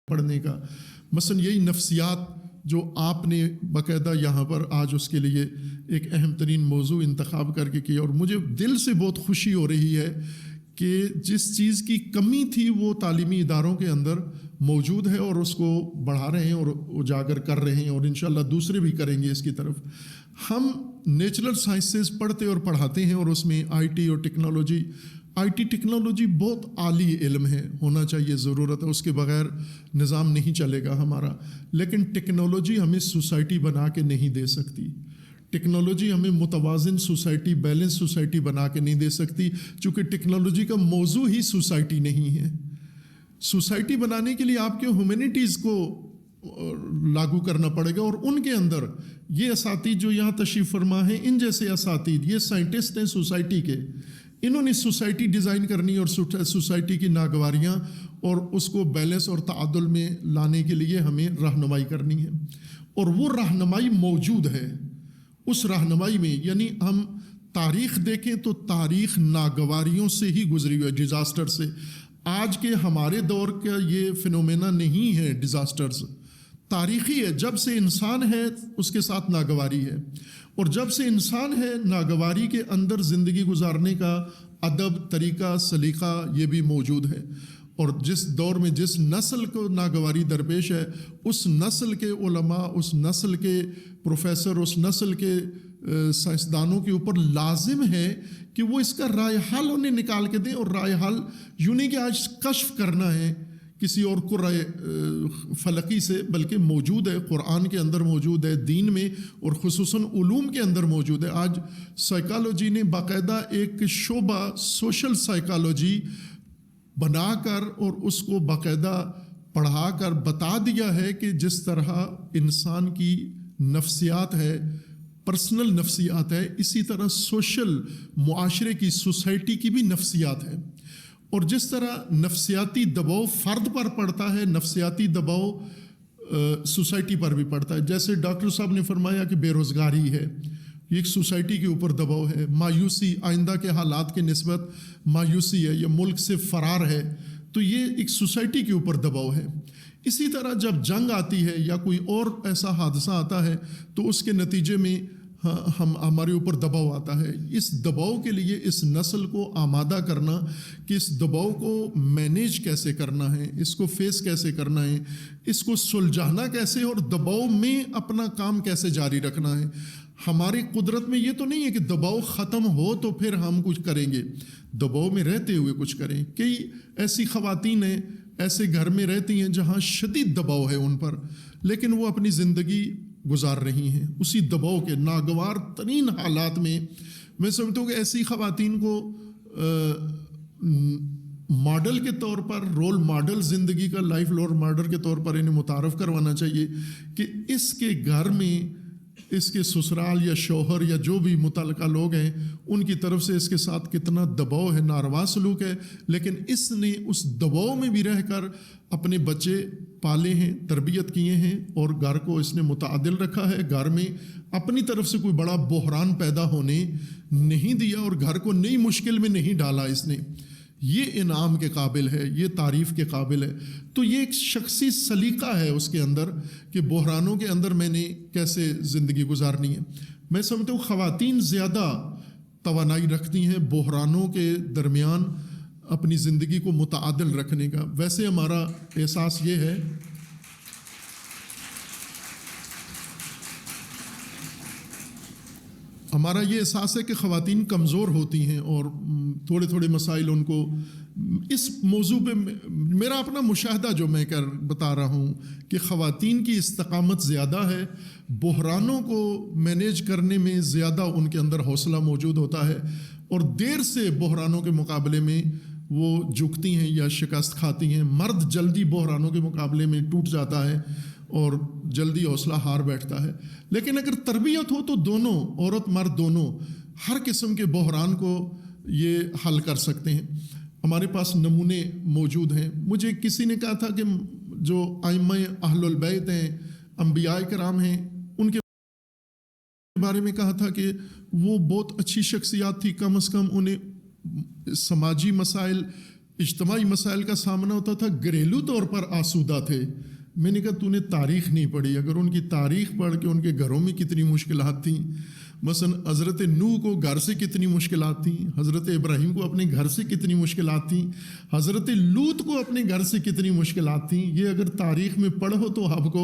پڑھنے کا. مثلا یہی نفسیات جو آپ نے باقاعدہ یہاں پر آج اس کے لیے ایک اہم ترین موضوع انتخاب کر کے کیا, اور مجھے دل سے بہت خوشی ہو رہی ہے کہ جس چیز کی کمی تھی وہ تعلیمی اداروں کے اندر موجود ہے اور اس کو بڑھا رہے ہیں اور اجاگر کر رہے ہیں, اور انشاءاللہ دوسرے بھی کریں گے اس کی طرف. ہم نیچرل سائنسز پڑھتے اور پڑھاتے ہیں, اور اس میں آئی ٹی اور ٹیکنالوجی بہت عالی علم ہے, ہونا چاہیے, ضرورت ہے, اس کے بغیر نظام نہیں چلے گا ہمارا. لیکن ٹیکنالوجی ہمیں سوسائٹی بنا کے نہیں دے سکتی. ٹیکنالوجی ہمیں متوازن سوسائٹی, بیلنس سوسائٹی بنا کے نہیں دے سکتی, چونکہ ٹیکنالوجی کا موضوع ہی سوسائٹی نہیں ہے. سوسائٹی بنانے کے لیے آپ کے ہیومینٹیز کو لاگو کرنا پڑے گا, اور ان کے اندر یہ اساتید جو یہاں تشریف فرما ہیں, ان جیسے اساتید, یہ سائنٹسٹ ہیں سوسائٹی کے, انہوں نے سوسائٹی ڈیزائن کرنی اور سوسائٹی کی ناگواریاں اور اس کو بیلنس اور تعادل میں لانے کے لیے ہمیں رہنمائی کرنی ہے. اور وہ رہنمائی موجود ہے. اس رہنمائی میں یعنی ہم تاریخ دیکھیں تو تاریخ ناگواریوں سے ہی گزری ہوئی ہے, ڈیزاسٹر سے. آج کے ہمارے دور کا یہ فنومینا نہیں ہے ڈیزاسٹرز, تاریخی ہے. جب سے انسان ہے اس کے ساتھ ناگواری ہے, اور جب سے انسان ہے ناگواری کے اندر زندگی گزارنے کا ادب, طریقہ, سلیقہ یہ بھی موجود ہے. اور جس دور میں جس نسل کو ناگواری درپیش ہے, اس نسل کے علماء, اس نسل کے پروفیسر, اس نسل کے سائنسدانوں کے اوپر لازم ہے کہ وہ اس کا رائے حل انہیں نکال کے دیں. اور رائے حل یوں نہیں کہ آج کشف کرنا ہے کسی اور کو رائے فلکی سے, بلکہ موجود ہے, قرآن کے اندر موجود ہے, دین میں اور خصوصاً علوم کے اندر موجود ہے. آج سائیکالوجی نے باقاعدہ ایک شعبہ سوشل سائیکالوجی بنا کر اور اس کو باقاعدہ پڑھا کر بتا دیا ہے کہ جس طرح انسان کی نفسیات ہے, پرسنل نفسیات ہے, اسی طرح سوشل معاشرے کی, سوسائٹی کی بھی نفسیات ہے. اور جس طرح نفسیاتی دباؤ فرد پر پڑتا ہے, نفسیاتی دباؤ سوسائٹی پر بھی پڑتا ہے. جیسے ڈاکٹر صاحب نے فرمایا کہ بے روزگاری ہے, یہ ایک سوسائٹی کے اوپر دباؤ ہے. مایوسی, آئندہ کے حالات کے نسبت مایوسی ہے, یا ملک سے فرار ہے, تو یہ ایک سوسائٹی کے اوپر دباؤ ہے. اسی طرح جب جنگ آتی ہے یا کوئی اور ایسا حادثہ آتا ہے تو اس کے نتیجے میں ہمارے اوپر دباؤ آتا ہے. اس دباؤ کے لیے اس نسل کو آمادہ کرنا کہ اس دباؤ کو مینیج کیسے کرنا ہے, اس کو فیس کیسے کرنا ہے, اس کو سلجھانا کیسے, اور دباؤ میں اپنا کام کیسے جاری رکھنا ہے. ہماری قدرت میں یہ تو نہیں ہے کہ دباؤ ختم ہو تو پھر ہم کچھ کریں گے, دباؤ میں رہتے ہوئے کچھ کریں. کئی ایسی خواتین ہیں ایسے گھر میں رہتی ہیں جہاں شدید دباؤ ہے ان پر, لیکن وہ اپنی زندگی گزار رہی ہیں اسی دباؤ کے ناگوار ترین حالات میں. میں سمجھتا ہوں کہ ایسی خواتین کو ماڈل کے طور پر, رول ماڈل زندگی کا, لائف رول ماڈل کے طور پر انہیں متعارف کروانا چاہیے کہ اس کے گھر میں, اس کے سسرال یا شوہر یا جو بھی متعلقہ لوگ ہیں ان کی طرف سے اس کے ساتھ کتنا دباؤ ہے, ناروا سلوک ہے, لیکن اس نے اس دباؤ میں بھی رہ کر اپنے بچے پالے ہیں, تربیت کیے ہیں, اور گھر کو اس نے متعادل رکھا ہے. گھر میں اپنی طرف سے کوئی بڑا بحران پیدا ہونے نہیں دیا اور گھر کو نئی مشکل میں نہیں ڈالا اس نے. یہ انعام کے قابل ہے, یہ تعریف کے قابل ہے. تو یہ ایک شخصی سلیقہ ہے اس کے اندر کہ بحرانوں کے اندر میں نے کیسے زندگی گزارنی ہے. میں سمجھتا ہوں خواتین زیادہ توانائی رکھتی ہیں بحرانوں کے درمیان اپنی زندگی کو متعادل رکھنے کا. ویسے ہمارا احساس یہ ہے ہمارا یہ احساس ہے کہ خواتین کمزور ہوتی ہیں اور تھوڑے تھوڑے مسائل ان کو. اس موضوع پہ میرا اپنا مشاہدہ جو میں بتا رہا ہوں کہ خواتین کی استقامت زیادہ ہے, بحرانوں کو مینیج کرنے میں زیادہ ان کے اندر حوصلہ موجود ہوتا ہے, اور دیر سے بحرانوں کے مقابلے میں وہ جھکتی ہیں یا شکست کھاتی ہیں. مرد جلدی بحرانوں کے مقابلے میں ٹوٹ جاتا ہے اور جلدی حوصلہ ہار بیٹھتا ہے. لیکن اگر تربیت ہو تو دونوں, عورت مرد دونوں, ہر قسم کے بحران کو یہ حل کر سکتے ہیں. ہمارے پاس نمونے موجود ہیں. مجھے کسی نے کہا تھا کہ جو ائمہ اہل البیت ہیں, انبیاء کرام ہیں, ان کے بارے میں کہا تھا کہ وہ بہت اچھی شخصیات تھی, کم از کم انہیں سماجی مسائل, اجتماعی مسائل کا سامنا ہوتا تھا، گھریلو طور پر آسودہ تھے۔ میں نے کہا تو نے تاریخ نہیں پڑھی، اگر ان کی تاریخ پڑھ کے ان کے گھروں میں کتنی مشکلات تھیں، مثلا حضرت نوح کو گھر سے کتنی مشکلات تھیں، حضرت ابراہیم کو اپنے گھر سے کتنی مشکلات تھیں، حضرت لوط کو اپنے گھر سے کتنی مشکلات تھیں، یہ اگر تاریخ میں پڑھو تو آپ کو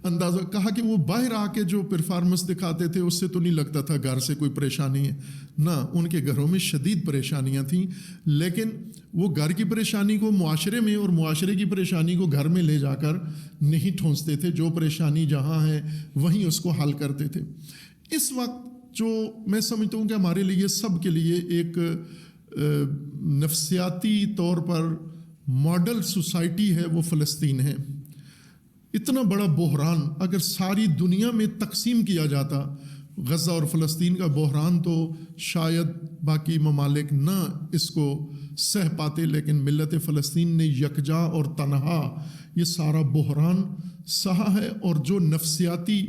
اندازہ۔ کہا کہ وہ باہر آ کے جو پرفارمنس دکھاتے تھے اس سے تو نہیں لگتا تھا گھر سے کوئی پریشانی ہے، نہ ان کے گھروں میں شدید پریشانیاں تھیں، لیکن وہ گھر کی پریشانی کو معاشرے میں اور معاشرے کی پریشانی کو گھر میں لے جا کر نہیں ٹھونستے تھے، جو پریشانی جہاں ہے وہیں اس کو حل کرتے تھے۔ اس وقت جو میں سمجھتا ہوں کہ ہمارے لیے سب کے لیے ایک نفسیاتی طور پر ماڈل سوسائٹی ہے، وہ فلسطین ہے۔ اتنا بڑا بحران اگر ساری دنیا میں تقسیم کیا جاتا، غزہ اور فلسطین کا بحران، تو شاید باقی ممالک نہ اس کو سہ پاتے، لیکن ملت فلسطین نے یکجا اور تنہا یہ سارا بحران سہا ہے۔ اور جو نفسیاتی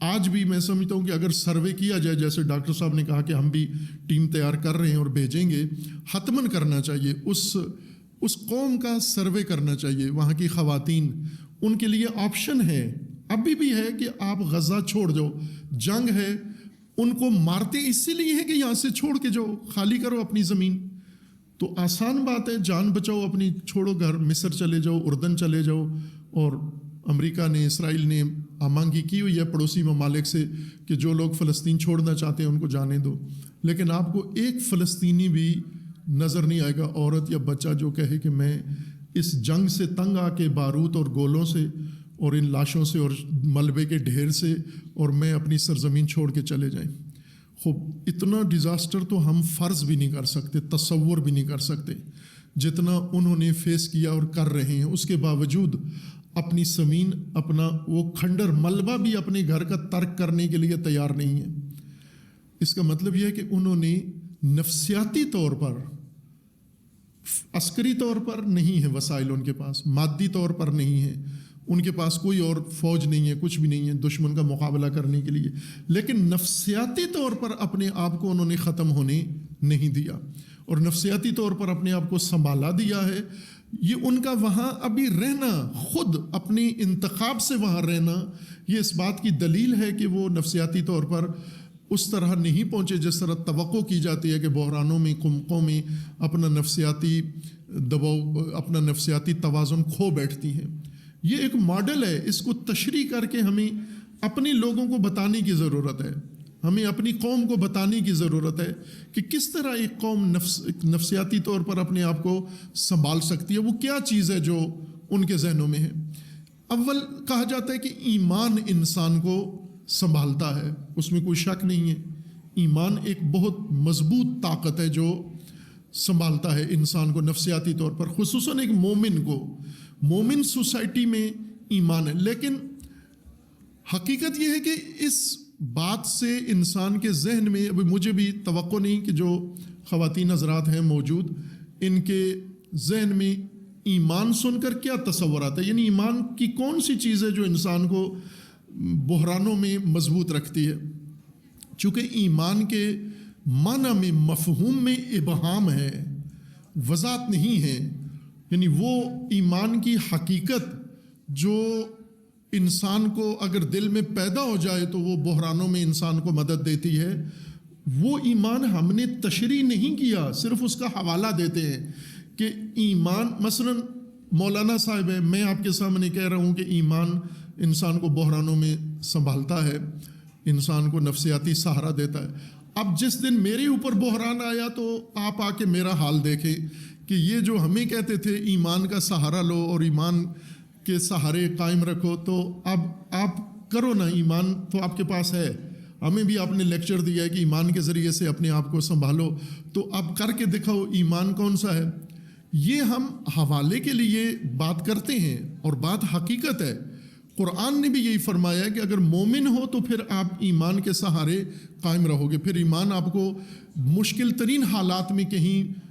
آج بھی میں سمجھتا ہوں کہ اگر سروے کیا جائے، جیسے ڈاکٹر صاحب نے کہا کہ ہم بھی ٹیم تیار کر رہے ہیں اور بھیجیں گے، حتماً کرنا چاہیے، اس قوم کا سروے کرنا چاہیے، وہاں کی خواتین، ان کے لیے آپشن ہے، ابھی بھی ہے کہ آپ غزہ چھوڑ جاؤ، جنگ ہے، ان کو مارتے اسی لیے ہے کہ یہاں سے چھوڑ کے جاؤ، خالی کرو اپنی زمین، تو آسان بات ہے، جان بچاؤ اپنی، چھوڑو گھر، مصر چلے جاؤ، اردن چلے جاؤ۔ اور امریکہ نے، اسرائیل نے آمانگی کی ہوئی ہے پڑوسی ممالک سے کہ جو لوگ فلسطین چھوڑنا چاہتے ہیں ان کو جانے دو، لیکن آپ کو ایک فلسطینی بھی نظر نہیں آئے گا، عورت یا بچہ، جو کہے کہ میں اس جنگ سے تنگ آ کے بارود اور گولوں سے اور ان لاشوں سے اور ملبے کے ڈھیر سے اور میں اپنی سرزمین چھوڑ کے چلے جائیں۔ خوب اتنا ڈیزاسٹر تو ہم فرض بھی نہیں کر سکتے، تصور بھی نہیں کر سکتے جتنا انہوں نے فیس کیا اور کر رہے ہیں۔ اس کے باوجود اپنی زمین، اپنا وہ کھنڈر ملبہ بھی اپنے گھر کا ترک کرنے کے لیے تیار نہیں ہے۔ اس کا مطلب یہ ہے کہ انہوں نے نفسیاتی طور پر، عسکری طور پر نہیں ہے وسائل ان کے پاس، مادی طور پر نہیں ہے، ان کے پاس کوئی اور فوج نہیں ہے، کچھ بھی نہیں ہے دشمن کا مقابلہ کرنے کے لیے، لیکن نفسیاتی طور پر اپنے آپ کو انہوں نے ختم ہونے نہیں دیا، اور نفسیاتی طور پر اپنے آپ کو سنبھالا دیا ہے۔ یہ ان کا وہاں ابھی رہنا، خود اپنے انتخاب سے وہاں رہنا، یہ اس بات کی دلیل ہے کہ وہ نفسیاتی طور پر اس طرح نہیں پہنچے جس طرح توقع کی جاتی ہے کہ بحرانوں میں، قومیں اپنا نفسیاتی دباؤ، اپنا نفسیاتی توازن کھو بیٹھتی ہیں۔ یہ ایک ماڈل ہے، اس کو تشریح کر کے ہمیں اپنے لوگوں کو بتانے کی ضرورت ہے، ہمیں اپنی قوم کو بتانے کی ضرورت ہے کہ کس طرح ایک قوم نفسیاتی طور پر اپنے آپ کو سنبھال سکتی ہے، وہ کیا چیز ہے جو ان کے ذہنوں میں ہے۔ اول کہا جاتا ہے کہ ایمان انسان کو سنبھالتا ہے، اس میں کوئی شک نہیں ہے، ایمان ایک بہت مضبوط طاقت ہے جو سنبھالتا ہے انسان کو نفسیاتی طور پر، خصوصاً ایک مومن کو۔ مومن سوسائٹی میں ایمان ہے، لیکن حقیقت یہ ہے کہ اس بات سے انسان کے ذہن میں، ابھی مجھے بھی توقع نہیں کہ جو خواتین حضرات ہیں موجود، ان کے ذہن میں ایمان سن کر کیا تصور آتا ہے، یعنی ایمان کی کون سی چیز ہے جو انسان کو بحرانوں میں مضبوط رکھتی ہے۔ چونکہ ایمان کے معنی میں، مفہوم میں ابہام ہے، وضاحت نہیں ہے، یعنی وہ ایمان کی حقیقت جو انسان کو اگر دل میں پیدا ہو جائے تو وہ بحرانوں میں انسان کو مدد دیتی ہے، وہ ایمان ہم نے تشریح نہیں کیا، صرف اس کا حوالہ دیتے ہیں کہ ایمان، مثلا مولانا صاحب ہے، میں آپ کے سامنے کہہ رہا ہوں کہ ایمان انسان کو بحرانوں میں سنبھالتا ہے، انسان کو نفسیاتی سہارا دیتا ہے۔ اب جس دن میرے اوپر بحران آیا تو آپ آ کے میرا حال دیکھیں کہ یہ جو ہمیں کہتے تھے ایمان کا سہارا لو اور ایمان کے سہارے قائم رکھو، تو اب آپ کرو نا، ایمان تو آپ کے پاس ہے، ہمیں بھی آپ نے لیکچر دیا ہے کہ ایمان کے ذریعے سے اپنے آپ کو سنبھالو، تو اب کر کے دکھاؤ ایمان کون سا ہے۔ یہ ہم حوالے کے لیے بات کرتے ہیں اور بات حقیقت ہے۔ قرآن نے بھی یہی فرمایا ہے کہ اگر مومن ہو تو پھر آپ ایمان کے سہارے قائم رہو گے، پھر ایمان آپ کو مشکل ترین حالات میں کہیں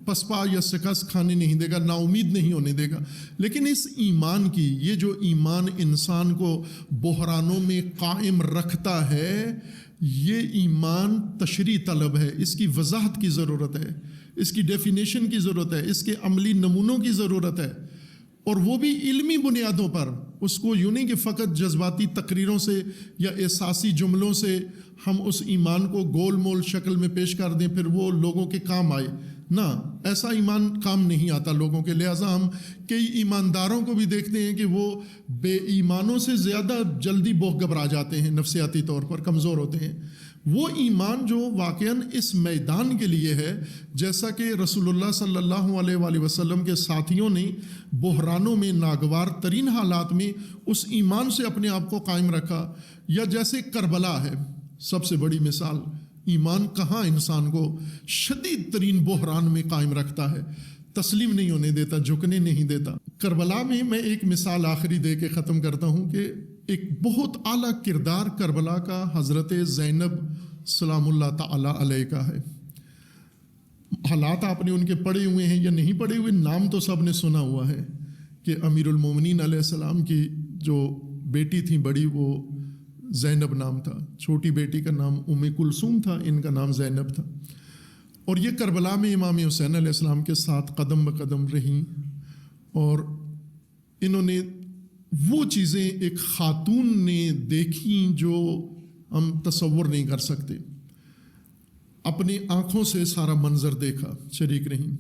پسپا یا شکست کھانے نہیں دے گا، نا امید نہیں ہونے دے گا۔ لیکن اس ایمان کی، یہ جو ایمان انسان کو بحرانوں میں قائم رکھتا ہے، یہ ایمان تشریح طلب ہے، اس کی وضاحت کی ضرورت ہے اس کی ڈیفینیشن کی ضرورت ہے، اس کے عملی نمونوں کی ضرورت ہے، اور وہ بھی علمی بنیادوں پر. اس کو یوں نہیں کہ فقط جذباتی تقریروں سے یا احساسی جملوں سے ہم اس ایمان کو گول مول شکل میں پیش کر دیں پھر وہ لوگوں کے کام آئے. نہ، ایسا ایمان کام نہیں آتا لوگوں کے. لہٰذا ہم کئی ایمانداروں کو بھی دیکھتے ہیں کہ وہ بے ایمانوں سے زیادہ جلدی بہت گھبرا جاتے ہیں، نفسیاتی طور پر کمزور ہوتے ہیں. وہ ایمان جو واقعاً اس میدان کے لیے ہے، جیسا کہ رسول اللہ صلی اللہ علیہ وآلہ وسلم کے ساتھیوں نے بحرانوں میں، ناگوار ترین حالات میں اس ایمان سے اپنے آپ کو قائم رکھا. یا جیسے کربلا ہے سب سے بڑی مثال. ایمان کہاں انسان کو شدید ترین بحران میں قائم رکھتا ہے، تسلیم نہیں ہونے دیتا، جھکنے نہیں دیتا. کربلا میں ایک مثال آخری دے کے ختم کرتا ہوں کہ ایک بہت اعلیٰ کردار کربلا کا حضرت زینب سلام اللہ تعالی علیہ کا ہے. حالات آپ نے ان کے پڑھے ہوئے ہیں یا نہیں پڑھے ہوئے، نام تو سب نے سنا ہوا ہے کہ امیر المومنین علیہ السلام کی جو بیٹی تھیں بڑی، وہ زینب نام تھا. چھوٹی بیٹی کا نام ام کلثوم تھا، ان کا نام زینب تھا. اور یہ کربلا میں امام حسین علیہ السلام کے ساتھ قدم بقدم رہیں، اور انہوں نے وہ چیزیں ایک خاتون نے دیکھیں جو ہم تصور نہیں کر سکتے. اپنی آنکھوں سے سارا منظر دیکھا، شریک رہیں.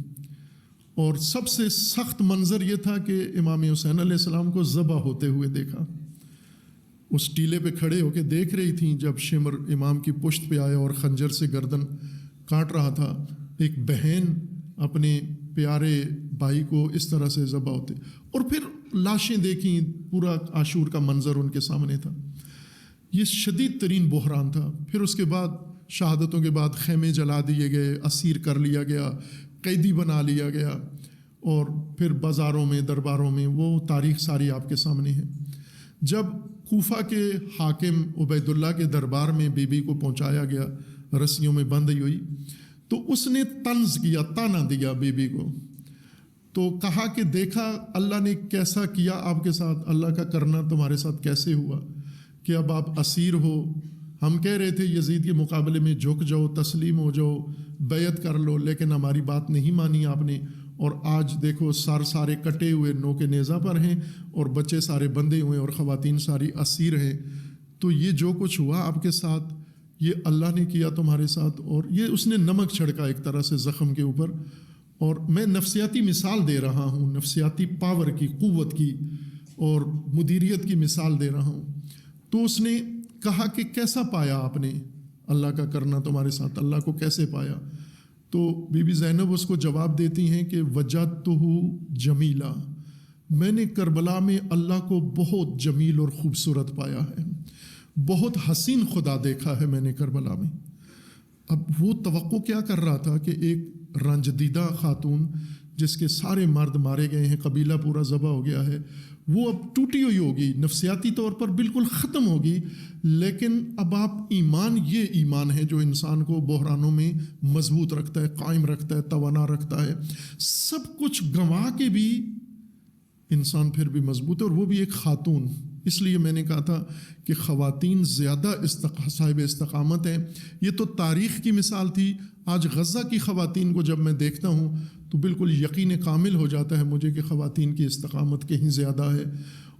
اور سب سے سخت منظر یہ تھا کہ امام حسین علیہ السلام کو ذبح ہوتے ہوئے دیکھا. اس ٹیلے پہ کھڑے ہو کے دیکھ رہی تھیں جب شمر امام کی پشت پہ آیا اور خنجر سے گردن کاٹ رہا تھا. ایک بہن اپنے پیارے بھائی کو اس طرح سے ذبح ہوتے، اور پھر لاشیں دیکھیں، پورا عاشور کا منظر ان کے سامنے تھا. یہ شدید ترین بحران تھا. پھر اس کے بعد شہادتوں کے بعد خیمے جلا دیے گئے، اسیر کر لیا گیا، قیدی بنا لیا گیا، اور پھر بازاروں میں، درباروں میں، وہ تاریخ ساری آپ کے سامنے ہے. جب کوفہ کے حاکم عبید اللہ کے دربار میں بی بی کو پہنچایا گیا، رسیوں میں بندھی ہوئی، تو اس نے طنز کیا، تانا دیا بی بی کو. تو کہا کہ دیکھا اللہ نے کیسا کیا آپ کے ساتھ، اللہ کا کرنا تمہارے ساتھ کیسے ہوا کہ اب آپ اسیر ہو. ہم کہہ رہے تھے یزید کے مقابلے میں جھک جاؤ، تسلیم ہو جاؤ، بیعت کر لو، لیکن ہماری بات نہیں مانی آپ نے. اور آج دیکھو سر سارے کٹے ہوئے نوک نیزہ پر ہیں، اور بچے سارے بندھے ہوئے، اور خواتین ساری اسیر ہیں. تو یہ جو کچھ ہوا آپ کے ساتھ، یہ اللہ نے کیا تمہارے ساتھ. اور یہ اس نے نمک چھڑکا ایک طرح سے زخم کے اوپر. اور میں نفسیاتی مثال دے رہا ہوں، نفسیاتی پاور کی، قوت کی اور مدیریت کی مثال دے رہا ہوں. تو اس نے کہا کہ کیسا پایا آپ نے اللہ کا کرنا تمہارے ساتھ، اللہ کو کیسے پایا؟ تو بی بی زینب اس کو جواب دیتی ہیں کہ وجدتہ جمیلا، میں نے کربلا میں اللہ کو بہت جمیل اور خوبصورت پایا ہے، بہت حسین خدا دیکھا ہے میں نے کربلا میں. اب وہ توقع کیا کر رہا تھا کہ ایک رنجدیدہ خاتون جس کے سارے مرد مارے گئے ہیں، قبیلہ پورا ذبح ہو گیا ہے، وہ اب ٹوٹی ہوئی ہوگی، نفسیاتی طور پر بالکل ختم ہوگی. لیکن اب آپ ایمان، یہ ایمان ہے جو انسان کو بحرانوں میں مضبوط رکھتا ہے، قائم رکھتا ہے، توانا رکھتا ہے. سب کچھ گنوا کے بھی انسان پھر بھی مضبوط ہے، اور وہ بھی ایک خاتون. اس لیے میں نے کہا تھا کہ خواتین زیادہ صاحب استقامت ہیں. یہ تو تاریخ کی مثال تھی. آج غزہ کی خواتین کو جب میں دیکھتا ہوں تو بالکل یقین کامل ہو جاتا ہے مجھے کہ خواتین کی استقامت کہیں زیادہ ہے.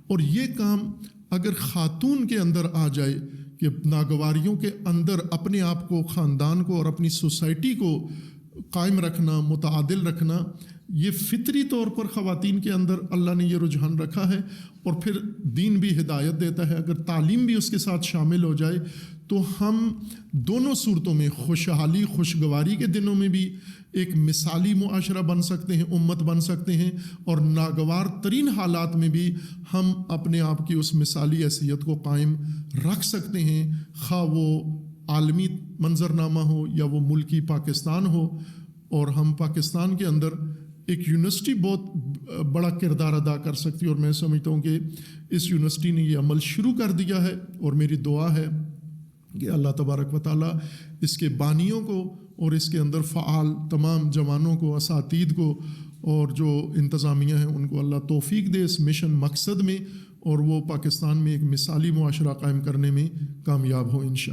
اور یہ کام اگر خاتون کے اندر آ جائے کہ ناگواریوں کے اندر اپنے آپ کو، خاندان کو اور اپنی سوسائٹی کو قائم رکھنا، متعادل رکھنا، یہ فطری طور پر خواتین کے اندر اللہ نے یہ رجحان رکھا ہے. اور پھر دین بھی ہدایت دیتا ہے، اگر تعلیم بھی اس کے ساتھ شامل ہو جائے تو ہم دونوں صورتوں میں، خوشحالی خوشگواری کے دنوں میں بھی ایک مثالی معاشرہ بن سکتے ہیں، امت بن سکتے ہیں، اور ناگوار ترین حالات میں بھی ہم اپنے آپ کی اس مثالی حیثیت کو قائم رکھ سکتے ہیں، خواہ وہ عالمی منظرنامہ ہو یا وہ ملکی پاکستان ہو. اور ہم پاکستان کے اندر ایک یونیورسٹی بہت بڑا کردار ادا کر سکتی ہے، اور میں سمجھتا ہوں کہ اس یونیورسٹی نے یہ عمل شروع کر دیا ہے. اور میری دعا ہے کہ اللہ تبارک و تعالیٰ اس کے بانیوں کو اور اس کے اندر فعال تمام جوانوں کو، اساتید کو اور جو انتظامیہ ہیں ان کو اللہ توفیق دے اس مشن مقصد میں، اور وہ پاکستان میں ایک مثالی معاشرہ قائم کرنے میں کامیاب ہو انشاءاللہ.